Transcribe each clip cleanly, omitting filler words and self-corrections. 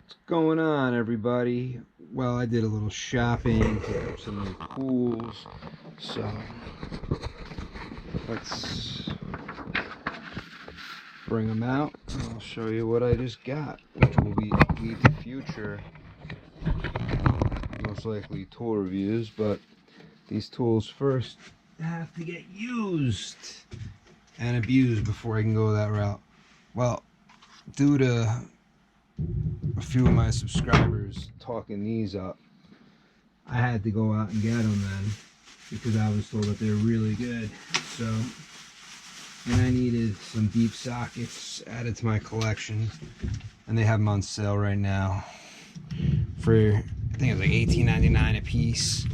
What's going on, everybody? Well, I did a little shopping, picked up some new tools, so let's bring them out and I'll show you what I just got, which will lead to future, most likely, tool reviews. But these tools first have to get used and abused before I can go that route. Well, due to a few of my subscribers talking these up, I had to go out and get them then, because I was told that they're really good. So, and I needed some deep sockets added to my collection, and they have them on sale right now for, I think it's like $18.99 a piece.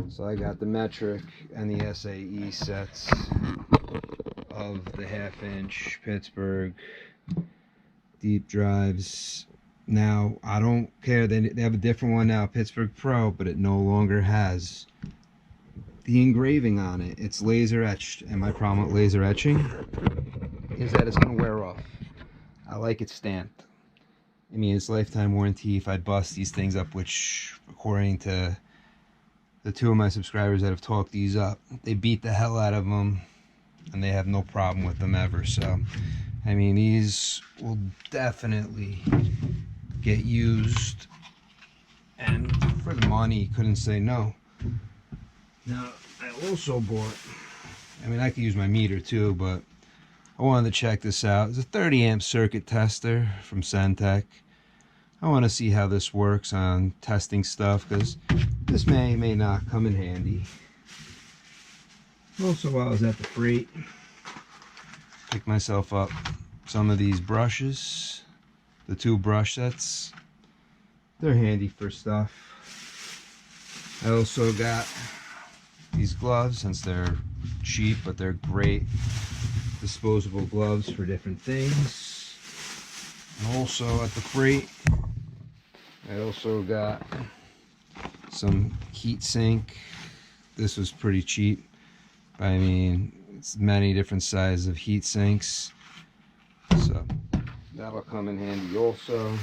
So I got the Metric and the SAE sets of the 1/2-inch Pittsburgh deep drives. Now, I don't care, they have a different one now, Pittsburgh Pro, but it no longer has the engraving on it. It's laser etched, and my problem with laser etching is that it's going to wear off. I like it stamped. I mean, it's lifetime warranty if I bust these things up, which, according to the two of my subscribers that have talked these up, they beat the hell out of them, and they have no problem with them ever. So, I mean, these will definitely get used, and for the money, couldn't say no. Now, I also bought, I mean, I could use my meter too, but I wanted to check this out. It's a 30 amp circuit tester from Centec. I want to see how this works on testing stuff, because this may not come in handy. Also, while I was at the freight, picked myself up some of these brushes, the 2 brush sets. They're handy for stuff. I also got these gloves, since they're cheap, but they're great disposable gloves for different things. And also at the freight, I also got some heat sink. This was pretty cheap. I mean, it's many different sizes of heat sinks, so that'll come in handy. Also,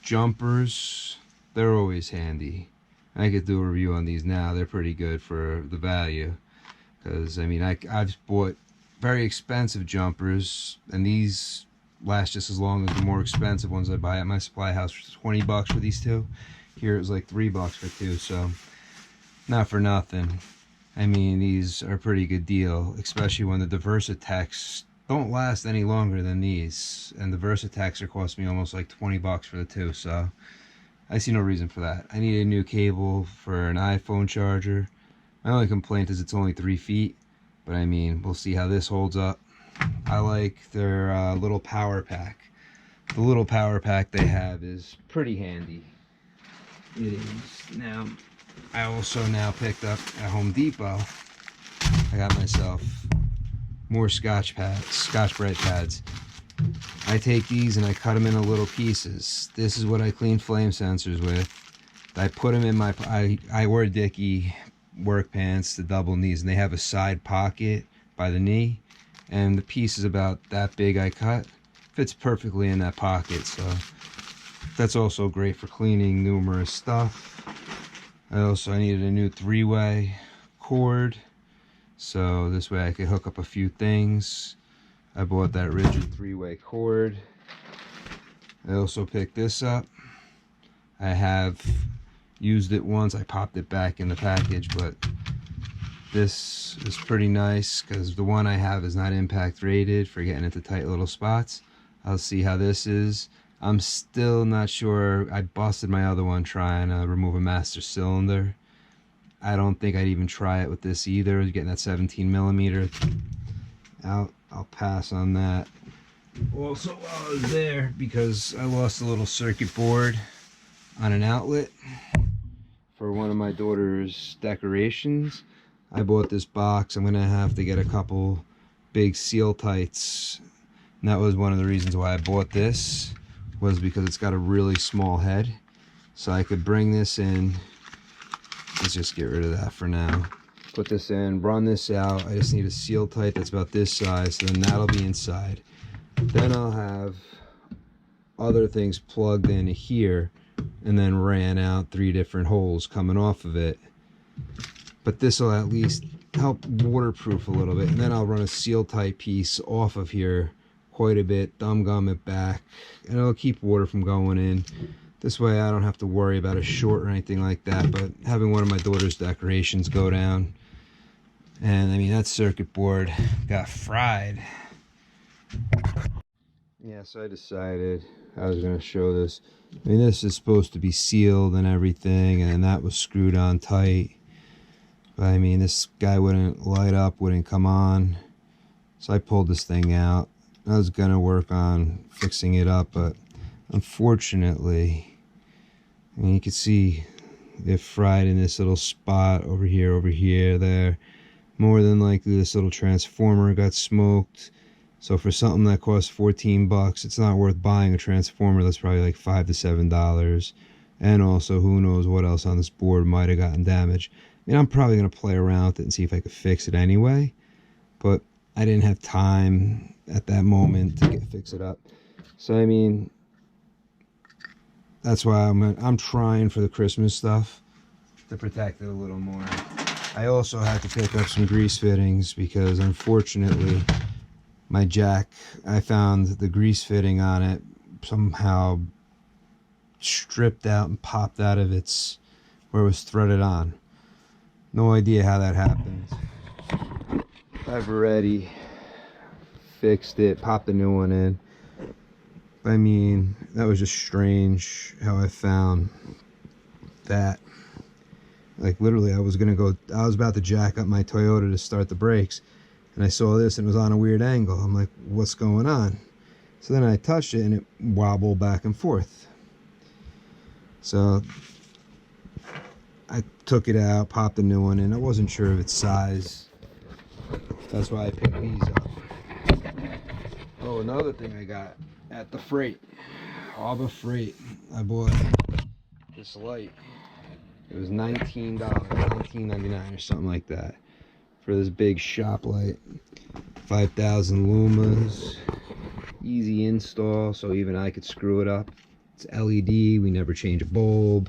jumpers, they're always handy. I could do a review on these now. They're pretty good for the value, because I mean, I've bought very expensive jumpers, and these last just as long as the more expensive ones I buy at my supply house. For 20 bucks for these 2. Here it was like 3 bucks for 2, so not for nothing. I mean, these are a pretty good deal, especially when the Versatechs don't last any longer than these, and the Versatechs are costing me almost like 20 bucks for the 2, so I see no reason for that. I need a new cable for an iPhone charger. My only complaint is it's only 3 feet, but I mean, we'll see how this holds up. I like their little power pack. The little power pack they have is pretty handy. It is. Now, I also now picked up at Home Depot, I got myself more Scotch Pads, Scotch Brite Pads. I take these and I cut them into little pieces. This is what I clean flame sensors with. I put them in my, I wear Dickie work pants, the double knees, and they have a side pocket by the knee, and the piece is about that big. I cut, fits perfectly in that pocket, so that's also great for cleaning numerous stuff. I needed a new 3-way cord, so this way I could hook up a few things. I bought that rigid 3-way cord. I also picked this up. I have used it once. I popped it back in the package, but this is pretty nice, because the one I have is not impact rated for getting into tight little spots. I'll see how this is. I'm still not sure. I busted my other one trying to remove a master cylinder. I don't think I'd even try it with this either, getting that 17 millimeter out. I'll pass on that. Also, while I was there, because I lost a little circuit board on an outlet for one of my daughter's decorations, I bought this box. I'm gonna have to get a couple big seal tights, and that was one of the reasons why I bought this, was because it's got a really small head, so I could bring this in. Let's just get rid of that for now. Put this in, run this out. I just need a seal tight that's about this size, so then that'll be inside. Then I'll have other things plugged into here and then ran out 3 different holes coming off of it. But this will at least help waterproof a little bit, and then I'll run a seal tight piece off of here quite a bit, thumb gum it back, and it'll keep water from going in. This way I don't have to worry about a short or anything like that. But having one of my daughter's decorations go down, and I mean, that circuit board got fried. Yeah, so I decided I was going to show this. I mean, this is supposed to be sealed and everything, and that was screwed on tight. But I mean, this guy wouldn't light up, wouldn't come on. So I pulled this thing out. I was going to work on fixing it up, but unfortunately, I mean, you can see it fried in this little spot over here, there. More than likely, this little transformer got smoked. So for something that costs 14 bucks, it's not worth buying a transformer that's probably like $5 to $7. And also, who knows what else on this board might have gotten damaged. I mean, I'm probably going to play around with it and see if I could fix it anyway. But I didn't have time at that moment to fix it up. So, I mean, that's why I'm trying for the Christmas stuff to protect it a little more. I also had to pick up some grease fittings because, unfortunately, my jack, I found the grease fitting on it somehow stripped out and popped out of its where it was threaded on. No idea how that happened. I've already fixed it, popped a new one in. I mean, that was just strange how I found that. Like, literally, I was about to jack up my Toyota to start the brakes, and I saw this and it was on a weird angle. I'm like, what's going on? So then I touched it and it wobbled back and forth. So I took it out, popped a new one in. I wasn't sure of its size. That's why I picked these up. Oh, another thing I got at the freight, Harbor Freight, I bought this light. It was $19, $19.99 or something like that for this big shop light. 5,000 lumas, easy install, so even I could screw it up. It's LED, we never change a bulb.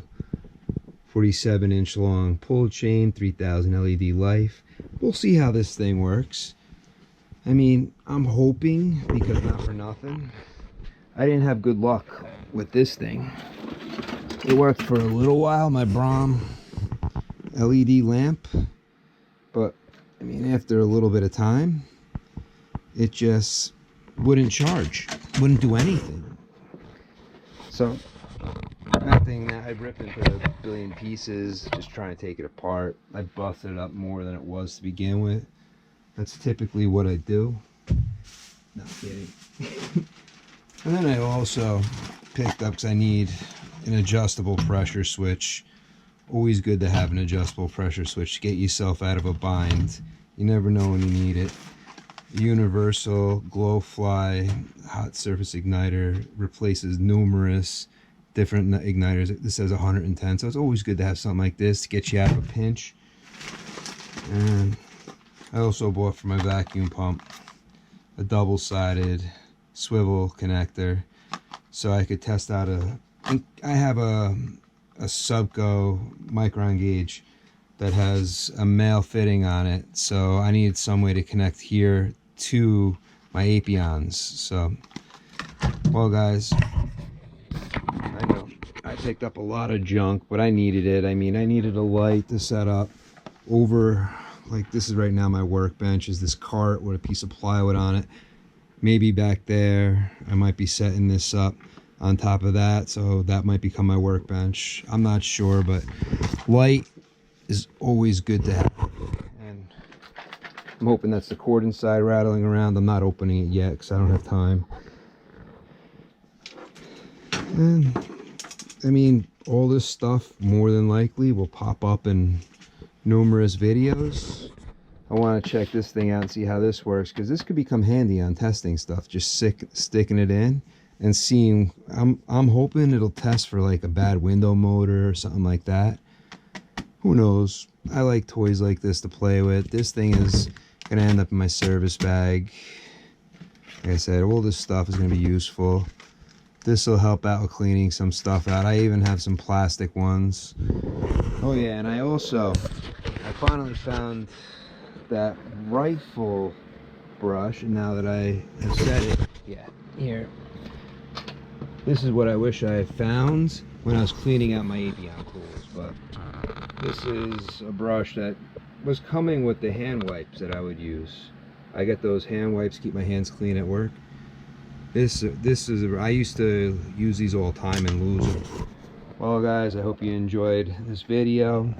47-inch long pull chain, 3000 LED life. We'll see how this thing works. I mean, I'm hoping, because not for nothing, I didn't have good luck with this thing. It worked for a little while, my Brahm LED lamp, but I mean, after a little bit of time, it just wouldn't charge, wouldn't do anything. So that thing that I ripped into a billion pieces, just trying to take it apart. I busted it up more than it was to begin with. That's typically what I do. Not kidding. And then I also picked up, because I need an adjustable pressure switch. Always good to have an adjustable pressure switch to get yourself out of a bind. You never know when you need it. Universal glow fly hot surface igniter replaces numerous different igniters. This says 110, so it's always good to have something like this to get you out of a pinch. And I also bought for my vacuum pump a double-sided swivel connector, so I could test out I have a Subco micron gauge that has a male fitting on it, so I needed some way to connect here to my Apions. So, well guys, I know I picked up a lot of junk, but I needed it. I mean, I needed a light to set up over, like, this is right now my workbench, is this cart with a piece of plywood on it. Maybe back there I might be setting this up on top of that, so that might become my workbench. I'm not sure, but light is always good to have. And I'm hoping that's the cord inside rattling around. I'm not opening it yet because I don't have time. And I mean, all this stuff more than likely will pop up in numerous videos. I want to check this thing out and see how this works, because this could become handy on testing stuff, just sticking it in and seeing. I'm hoping it'll test for like a bad window motor or something like that. Who knows? I like toys like this to play with. This thing is gonna end up in my service bag. Like I said, all this stuff is gonna be useful this will help out with cleaning some stuff out. I even have some plastic ones. Oh yeah, and I finally found that rifle brush, and now that I have said it, yeah, here. This is what I wish I had found when I was cleaning out my Avion tools, but this is a brush that was coming with the hand wipes that I would use. I get those hand wipes to keep my hands clean at work. This is I used to use these all the time and lose them. Well guys, I hope you enjoyed this video.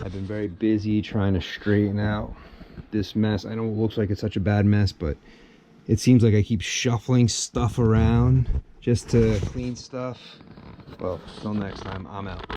I've been very busy trying to straighten out this mess. I know it looks like it's such a bad mess, but it seems like I keep shuffling stuff around just to clean stuff. Well, till next time, I'm out.